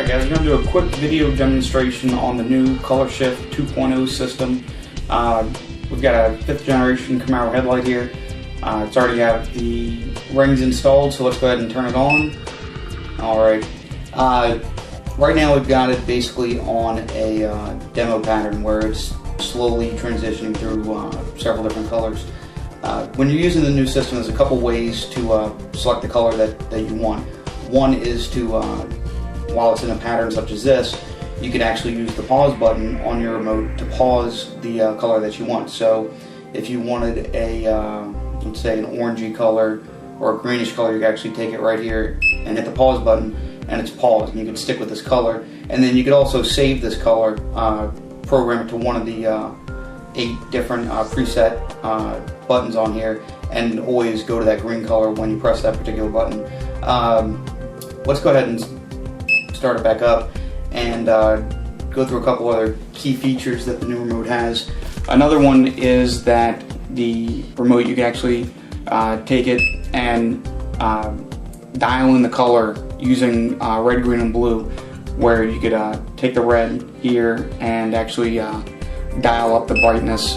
Alright guys, we're going to do a quick video demonstration on the new ColorSHIFT 2.0 system. We've got a 5th generation Camaro headlight here. It's already got the rings installed, so let's go ahead and turn it on. Alright, right now we've got it basically on a demo pattern where it's slowly transitioning through several different colors. When you're using the new system, there's a couple ways to select the color that you want. One is to while it's in a pattern such as this, you can actually use the pause button on your remote to pause the color that you want. So if you wanted a, let's say an orangey color or a greenish color, you can actually take it right here and hit the pause button and it's paused, and you can stick with this color. And then you could also save this color, program it to one of the 8 different preset buttons on here, and always go to that green color when you press that particular button. Let's go ahead and start it back up and go through a couple other key features that the new remote has. Another one is that the remote, you can actually take it and dial in the color using red, green, and blue, where you could take the red here and actually dial up the brightness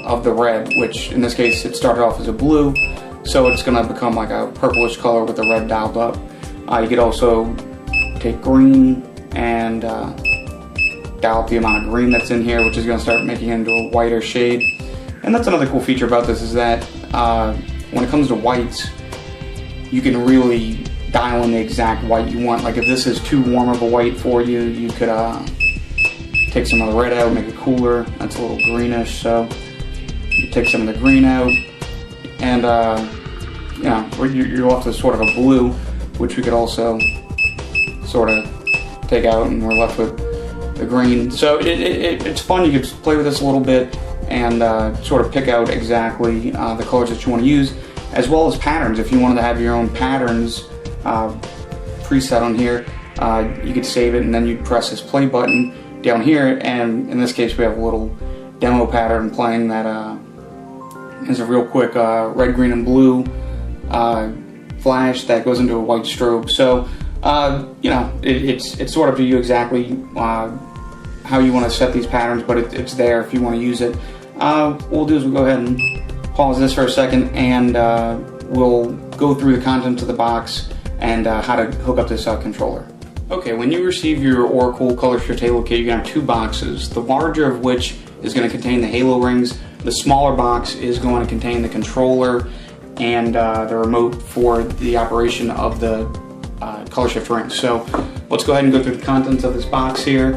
of the red, which in this case it started off as a blue, so it's going to become like a purplish color with the red dialed up. You could also take green and dial up the amount of green that's in here, which is going to start making it into a whiter shade. And that's another cool feature about this, is that when it comes to whites, you can really dial in the exact white you want. Like if this is too warm of a white for you, you could take some of the red out, make it cooler. That's a little greenish, so you take some of the green out, and you're left with sort of a blue, which we could also sort of take out, and we're left with the green. So it's fun. You could play with this a little bit and sort of pick out exactly the colors that you want to use, as well as patterns. If you wanted to have your own patterns preset on here, you could save it, and then you'd press this play button down here, and in this case we have a little demo pattern playing that is a real quick red, green, and blue flash that goes into a white strobe. So it's sort of to you exactly how you want to set these patterns, but it's there if you want to use it. What we'll do is we'll go ahead and pause this for a second, and we'll go through the contents of the box and how to hook up this controller. Okay, when you receive your Oracle ColorSHIFT Halo Kit, you're going to have 2 boxes, the larger of which is going to contain the halo rings. The smaller box is going to contain the controller and the remote for the operation of the ColorSHIFT rings. So let's go ahead and go through the contents of this box here.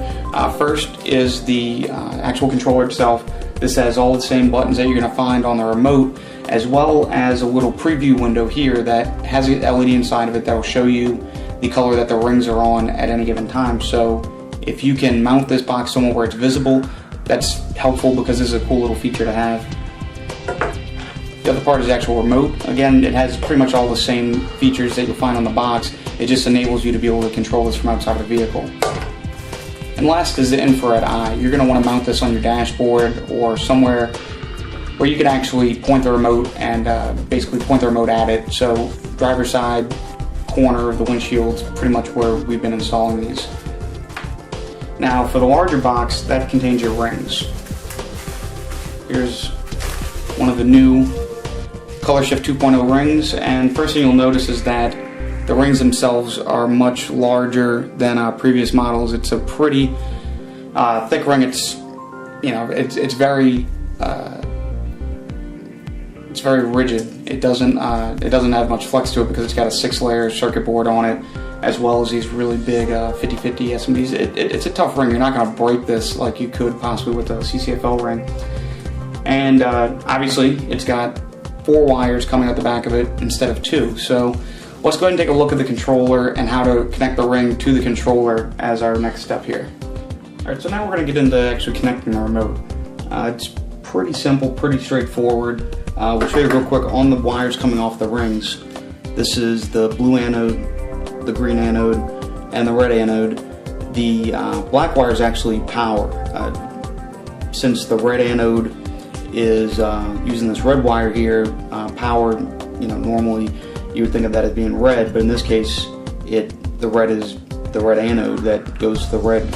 First is the actual controller itself. This has all the same buttons that you're going to find on the remote, as well as a little preview window here that has an LED inside of it that will show you the color that the rings are on at any given time. So if you can mount this box somewhere where it's visible, that's helpful, because this is a cool little feature to have. The other part is the actual remote. Again, it has pretty much all the same features that you'll find on the box. It just enables you to be able to control this from outside of the vehicle. And last is the infrared eye. You're going to want to mount this on your dashboard or somewhere where you can actually point the remote and basically point the remote at it. So driver's side, corner of the windshield's pretty much where we've been installing these. Now for the larger box, that contains your rings. Here's one of the new ColorSHIFT 2.0 rings, and first thing you'll notice is that the rings themselves are much larger than previous models. It's a pretty thick ring. It's very rigid. It doesn't have much flex to it because it's got a 6-layer circuit board on it, as well as these really big 50/50 SMDs. It's a tough ring. You're not going to break this like you could possibly with a CCFL ring. And obviously it's got 4 wires coming out the back of it instead of 2. So let's go ahead and take a look at the controller and how to connect the ring to the controller as our next step here. Alright, so now we're going to get into actually connecting the remote. It's pretty simple, pretty straightforward. We'll show you real quick on the wires coming off the rings. This is the blue anode, the green anode, and the red anode. The black wire is actually power. Since the red anode is using this red wire here, power, normally you would think of that as being red, but in this case, the red is the red anode that goes to the red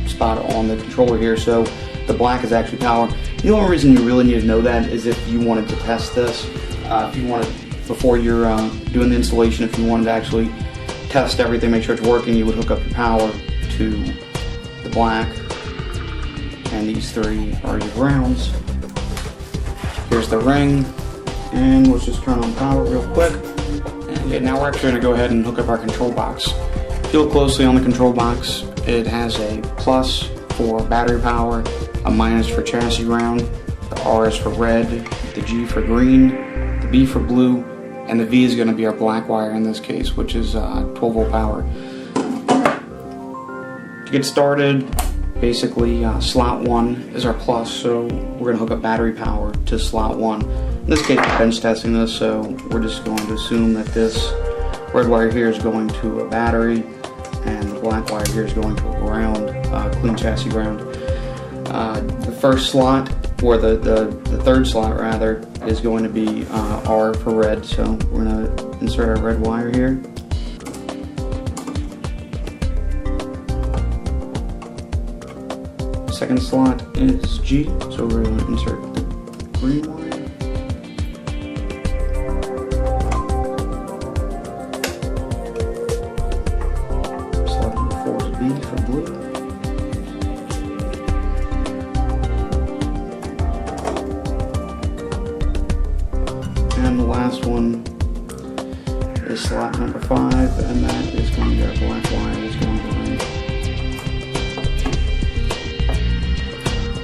spot on the controller here. So the black is actually power. The only reason you really need to know that is if you wanted to test this, if you wanted, before you're doing the installation, if you wanted to actually test everything, make sure it's working, you would hook up your power to the black, and these three are your grounds. Here's the ring, and let's just turn on power real quick. And now we're actually going to go ahead and hook up our control box. If you look closely on the control box, it has a plus for battery power, a minus for chassis ground, the R is for red, the G for green, the B for blue, and the V is going to be our black wire in this case, which is 12 volt power. To get started, basically slot 1 is our plus, so we're going to hook up battery power to slot 1. In this case, we're bench testing this, so we're just going to assume that this red wire here is going to a battery, and the black wire here is going to a ground, clean chassis ground. The first slot, or the third slot rather, is going to be R for red, so we're going to insert our red wire here. Second slot is G, so we're going to insert the green wire. Slot number 4 is B for blue. And the last one is slot number 5, and that is going to be our black wire that's going to ring.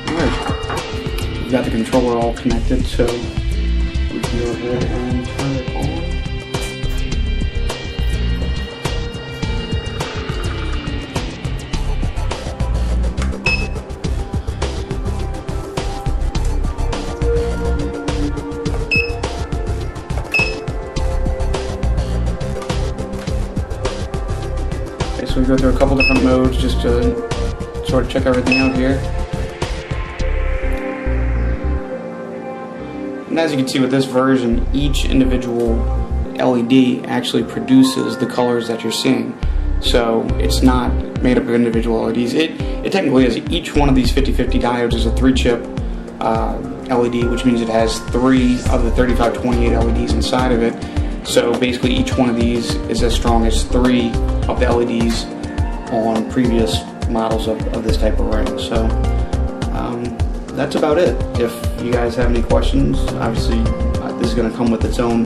Alright, we've got the controller all connected, so we can go ahead and turn it on. So we go through a couple different modes just to sort of check everything out here. And as you can see with this version, each individual LED actually produces the colors that you're seeing. So it's not made up of individual LEDs. It technically is. Each one of these 5050 diodes is a 3-chip LED, which means it has 3 of the 3528 LEDs inside of it. So basically each one of these is as strong as 3 of the LEDs on previous models of this type of ring. So that's about it. If you guys have any questions, obviously this is going to come with its own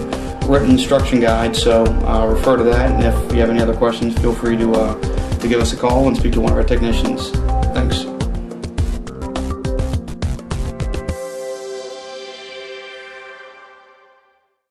written instruction guide, so refer to that, and if you have any other questions, feel free to give us a call and speak to one of our technicians.